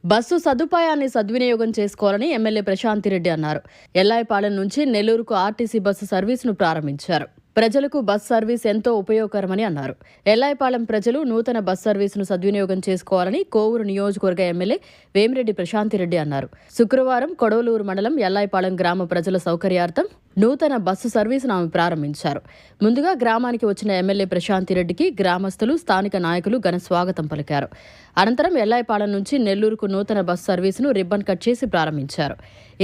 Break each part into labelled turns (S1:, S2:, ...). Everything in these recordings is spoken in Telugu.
S1: బస్సు సదుపాయాన్ని సద్వినియోగం చేసుకోవాలని ఎమ్మెల్యే ప్రశాంతిరెడ్డి అన్నారు. ఎల్లాయిపాలెం నుంచి నెల్లూరుకు ఆర్టీసీ బస్సు సర్వీసును ప్రారంభించారు. ప్రజలకు బస్ సర్వీస్ ఎంతో ఉపయోగకరమని అన్నారు. ఎల్లాయిపాలెం ప్రజలు నూతన బస్ సర్వీసును సద్వినియోగం చేసుకోవాలని కోవూరు నియోజకవర్గ ఎమ్మెల్యే వేమిరెడ్డి ప్రశాంతిరెడ్డి అన్నారు. శుక్రవారం కొడవలూరు మండలం ఎల్లాయిపాలెం గ్రామ ప్రజల సౌకర్యార్థం నూతన బస్సు సర్వీసును ఆమె ప్రారంభించారు. ముందుగా గ్రామానికి వచ్చిన ఎమ్మెల్యే ప్రశాంతిరెడ్డికి గ్రామస్తులు, స్థానిక నాయకులు ఘన స్వాగతం పలికారు. అనంతరం ఎల్లాయిపాలెం నుంచి నెల్లూరుకు నూతన బస్సు సర్వీసును రిబ్బన్ కట్ చేసి ప్రారంభించారు.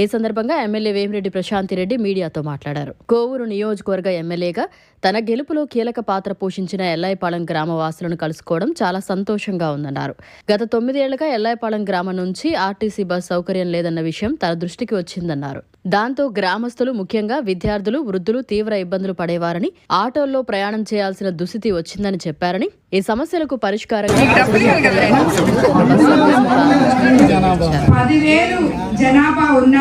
S1: ఈ సందర్భంగా ఎమ్మెల్యే వేమిరెడ్డి ప్రశాంతిరెడ్డి మీడియాతో మాట్లాడారు. కోవూరు నియోజకవర్గ ఎమ్మెల్యేగా తన గెలుపులో కీలక పాత్ర పోషించిన ఎల్లాయిపాలెం గ్రామవాసులను కలుసుకోవడం చాలా సంతోషంగా ఉందన్నారు. గత 9 ఏళ్లుగా ఎల్లాయిపాలెం గ్రామం నుంచి ఆర్టీసీ బస్ సౌకర్యం లేదన్న విషయం తన దృష్టికి వచ్చిందన్నారు. దాంతో గ్రామస్తులు, ముఖ్యంగా విద్యార్థులు, వృద్ధులు తీవ్ర ఇబ్బందులు పడేవారని, ఆటోల్లో ప్రయాణం చేయాల్సిన దుస్థితి వచ్చిందని చెప్పారని, ఈ సమస్యలకు పరిష్కారంగా
S2: 10,000 జనాభా ఉన్న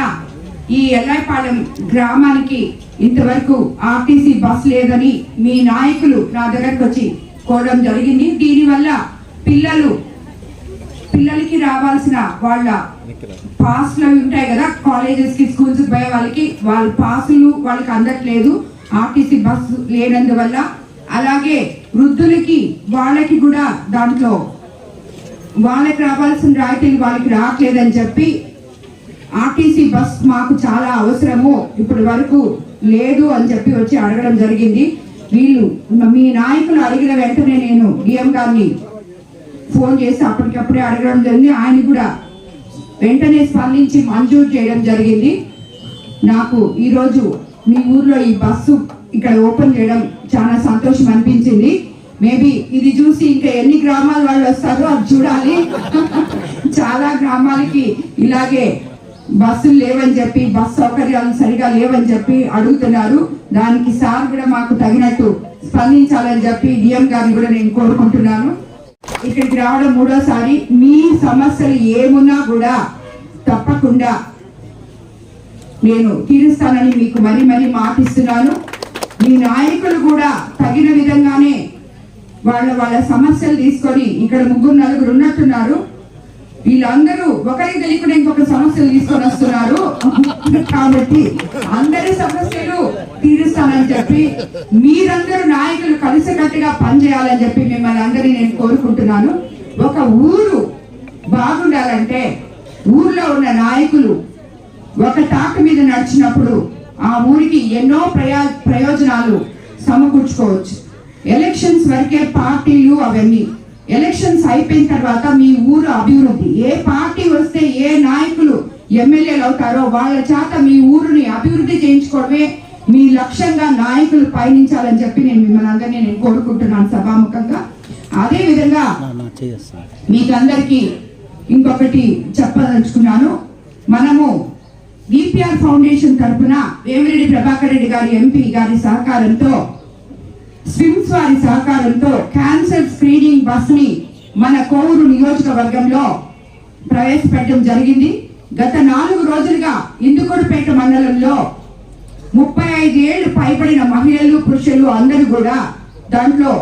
S2: ఈ ఎల్లాయిపాలెం గ్రామానికి ఇంతవరకు ఆర్టీసీ బస్ లేదని మీ నాయకులు నా దగ్గరకు వచ్చి కోవడం జరిగింది. దీనివల్ల పిల్లలకి రావాల్సిన వాళ్ళ పాస్లు ఉంటాయి కదా, కాలేజెస్ కి, స్కూల్స్ కి పోయే వాళ్ళ పాసులు వాళ్ళకి అందట్లేదు ఆర్టీసీ బస్సు లేనందువల్ల. అలాగే వృద్ధులకి వాళ్ళకి కూడా దాంట్లో వాళ్ళకి రావాల్సిన రాయితీలు వాళ్ళకి రావట్లేదని చెప్పి ఆర్టీసీ బస్ మాకు చాలా అవసరము, ఇప్పటి వరకు లేదు అని చెప్పి వచ్చి అడగడం జరిగింది. వీళ్ళు మీ నాయకులు అడిగిన వెంటనే నేను డిఎం గారిని ఫోన్ చేసి అప్పటికప్పుడే అడగడం జరిగింది. ఆయన కూడా వెంటనే స్పందించి మంజూరు చేయడం జరిగింది. నాకు ఈరోజు మీ ఊర్లో ఈ బస్సు ఇక్కడ ఓపెన్ చేయడం చాలా సంతోషం అనిపించింది. మేబీ ఇది చూసి ఇంకా ఎన్ని గ్రామాల వాళ్ళు వస్తారో అది చూడాలి. చాలా గ్రామాలకి ఇలాగే బస్సులు లేవని చెప్పి, బస్ సౌకర్యాలు సరిగా లేవని చెప్పి అడుగుతున్నారు. దానికి సార్ కూడా మాకు తగినట్టు స్పందించాలని చెప్పి డిఎం గారిని కూడా నేను కోరుకుంటున్నాను. ఇక్కడికి రావడం 3వసారి. మీ సమస్యలు ఏమున్నా కూడా తప్పకుండా నేను తీరుస్తానని మీకు మరీ మాటిస్తున్నాను. మీ నాయకులు కూడా తగిన విధంగానే వాళ్ళ సమస్యలు తీసుకొని, ఇక్కడ 3-4 ఉన్నట్టున్నారు, వీళ్ళందరూ ఒకరికి తెలియకుండా ఇంకొక సమస్యలు తీసుకొని వస్తున్నారు. కాబట్టి అందరి సమస్యలు తీరుస్తానని చెప్పి మీరందరూ నాయకులు కలిసికట్టుగా పనిచేయాలని చెప్పి మిమ్మల్ని అందరినీ నేను కోరుకుంటున్నాను. ఒక ఊరు బాగుండాలంటే ఊర్లో ఉన్న నాయకులు ఒక తాక మీద నడిచినప్పుడు ఆ ఊరికి ఎన్నో ప్రయోజనాలు సమకూర్చుకోవచ్చు. ఎలక్షన్స్ వరకే పార్టీలు అవన్నీ, ఎలక్షన్స్ అయిపోయిన తర్వాత మీ ఊరు అభివృద్ధి, ఏ పార్టీ వస్తే ఏ నాయకులు ఎమ్మెల్యేలు అవుతారో వాళ్ళ చేత మీ ఊరిని అభివృద్ధి చేయించుకోవడమే మీ లక్ష్యంగా నాయకులు పయనించాలని చెప్పి నేను మిమ్మల్ని అందరినీ నేను కోరుకుంటున్నాను సభాముఖంగా. అదే విధంగా మీకందరికీ ఇంకొకటి చెప్పదలుచుకున్నాను. మనము డిపిఆర్ ఫౌండేషన్ తరఫున వేమిరెడ్డి ప్రభాకర్ రెడ్డి గారి ఎంపీ గారి సహకారంతో, స్విమ్స్ వారి సహకారంతో క్యాన్సర్ స్క్రీనింగ్ బస్ ని మన కోవూరు నియోజకవర్గంలో ప్రవేశపెట్టడం జరిగింది. గత 4 రోజులుగా ఇందుకూరుపేట మండలంలో 35 ఏళ్లు పైబడిన మహిళలు, పురుషులు అందరూ కూడా దాంట్లో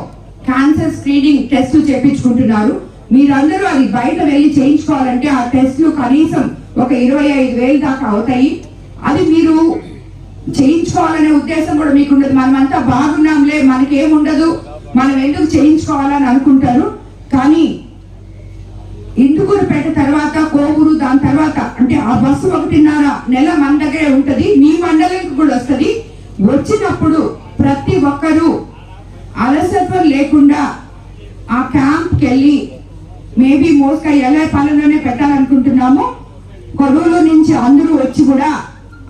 S2: క్యాన్సర్ స్క్రీనింగ్ టెస్ట్ చేయించుకుంటున్నారు. మీరందరూ అది బయట వెళ్ళి చేయించుకోవాలంటే ఆ టెస్ట్లు కనీసం ఒక 25,000 దాకా అవుతాయి. అది మీరు చేయించుకోవాలనే ఉద్దేశం కూడా మీకు ఉండదు. మనమంతా బాగున్నాంలే, మనకేముండదు, మనం ఎందుకు చేయించుకోవాలని అనుకుంటారు. కానీ ఇందుకూరుపేట తర్వాత కోవూరు, దాని తర్వాత అంటే ఆ బస్సు 1.5 నెల మన దగ్గరే ఉంటది, మీ మండలానికి కూడా వస్తుంది. వచ్చినప్పుడు ప్రతి ఒక్కరూ అలసత్వం లేకుండా ఆ క్యాంప్కి వెళ్ళి, మేబీ మోస్ట్గా ఎల్లాయిపాలెంలోనే పెట్టాలనుకుంటున్నాము, కొడూరు నుంచి అందరూ వచ్చి కూడా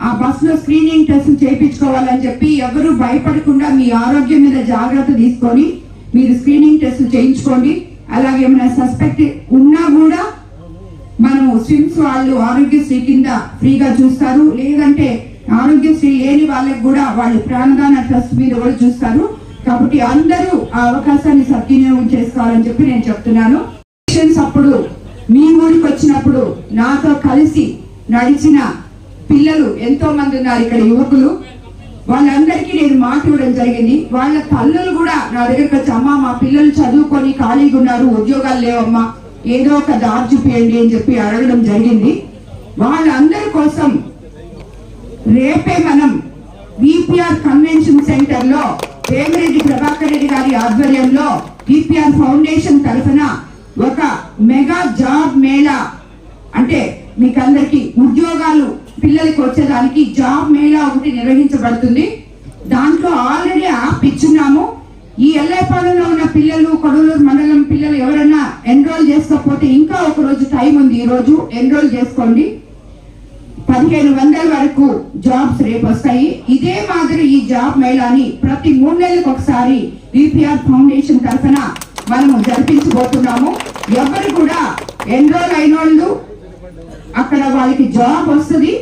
S2: ఆ బస్సులో స్క్రీనింగ్ టెస్ట్ చేయించుకోవాలని చెప్పి ఎవరు భయపడకుండా మీ ఆరోగ్యం మీద జాగ్రత్త తీసుకొని మీరు స్క్రీనింగ్ టెస్ట్ చేయించుకోండి. అలాగే ఏమైనా సస్పెక్ట్ ఉన్నా కూడా మనము స్విమ్స్ వాళ్ళు ఆరోగ్యశ్రీ కింద ఫ్రీగా చూస్తారు, లేదంటే ఆరోగ్యశ్రీ లేని వాళ్ళకి కూడా వాళ్ళు ప్రాణదాన ట్రస్ట్ మీద కూడా చూస్తారు. కాబట్టి అందరూ ఆ అవకాశాన్ని సద్వినియోగం చేసుకోవాలని చెప్పి నేను చెప్తున్నాను. అప్పుడు మీ ఊరికి వచ్చినప్పుడు నాతో కలిసి నడిచిన పిల్లలు ఎంతో మంది ఉన్నారు ఇక్కడ, యువకులు. వాళ్ళందరికీ నేను మాట ఇవ్వడం జరిగింది. వాళ్ళ తల్లులు కూడా నా దగ్గరకు వచ్చి, అమ్మ మా పిల్లలు చదువుకొని ఖాళీగా ఉన్నారు, ఉద్యోగాలు లేవమ్మా, ఏదో ఒక దారి చూపియండి అని చెప్పి అడగడం జరిగింది. వాళ్ళందరి కోసం రేపే మనం విపిఆర్ కన్వెన్షన్ సెంటర్ లో వేమిరెడ్డి ప్రభాకర్ రెడ్డి గారి ఆధ్వర్యంలో విపిఆర్ ఫౌండేషన్ తరఫున ఒక మెగా జాబ్ మేళా, అంటే మీకందరికి ఉద్యోగాలు పిల్లలకి వచ్చేదానికి జాబ్ మేళా ఒకటి నిర్వహించబడుతుంది. దాంట్లో ఆల్రెడీ యాప్ ఇచ్చున్నాము. ఈ ఎల్ఐపాలెంలో ఉన్న పిల్లలు, కొడవలూరు మండలం పిల్లలు ఎవరైనా ఎన్రోల్ చేసుకోకపోతే ఇంకా ఒక రోజు టైం ఉంది, ఈ రోజు ఎన్రోల్ చేసుకోండి. 1500 వరకు జాబ్స్ రేపు వస్తాయి. ఇదే మాదిరి ఈ జాబ్ మేళాని ప్రతి 3 నెలలకు ఒకసారి విపిఆర్ ఫౌండేషన్ తరఫున మనము జరిపించబోతున్నాము. ఎవరు కూడా ఎన్రోల్ అయిన వాళ్ళు అక్కడ వాళ్ళకి జాబ్ వస్తుంది.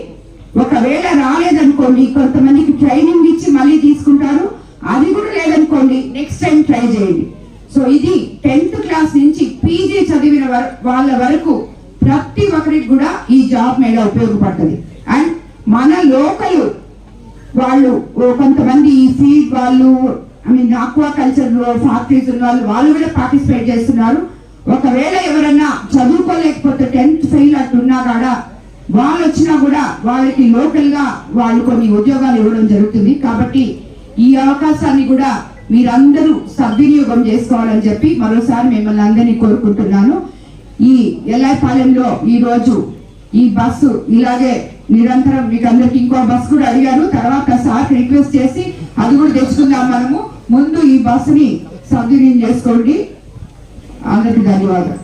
S2: ఒకవేళ రాలేదనుకోండి, కొంతమందికి ట్రైనింగ్ ఇచ్చి మళ్ళీ తీసుకుంటారు. అది కూడా లేదనుకోండి, నెక్స్ట్ టైం ట్రై చేయండి. సో ఇది 10th క్లాస్ నుంచి పీజీ చదివిన వాళ్ళ వరకు ప్రతి ఒక్కరికి కూడా ఈ జాబ్ మేళా ఉపయోగపడుతుంది. అండ్ మన లోకల్ వాళ్ళు కొంతమంది ఈ ఫీడ్ వాళ్ళు, ఆక్వా కల్చర్ ఫ్యాక్టరీస్ ఉన్న వాళ్ళు కూడా పార్టిసిపేట్ చేస్తున్నారు. ఒకవేళ ఎవరన్నా చదువుకోలేకపోతే 10th ఫెయిల్ అట్టున్నా కూడా వాళ్ళు వచ్చినా కూడా వాళ్ళకి లోకల్ గా వాళ్ళు కొన్ని ఉద్యోగాలు ఇవ్వడం జరుగుతుంది. కాబట్టి ఈ అవకాశాన్ని కూడా మీరందరూ సద్వినియోగం చేసుకోవాలని చెప్పి మరోసారి మిమ్మల్ని అందరినీ కోరుకుంటున్నాను. ఈ ఎల్ఐపాలెంలో ఈ రోజు ఈ బస్సు ఇలాగే నిరంతరం, మీకు అందరికి ఇంకో బస్సు కూడా అడిగారు, తర్వాత సార్ రిక్వెస్ట్ చేసి అది కూడా తెచ్చుకుందాం. మనము ముందు ఈ బస్సుని సద్వినియోగం చేసుకోండి. అందరికీ ధన్యవాదాలు.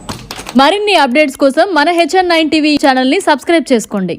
S1: మరిన్ని అప్డేట్స్ కోసం మన HN9 టీవీ ఛానల్ని సబ్స్క్రైబ్ చేసుకోండి.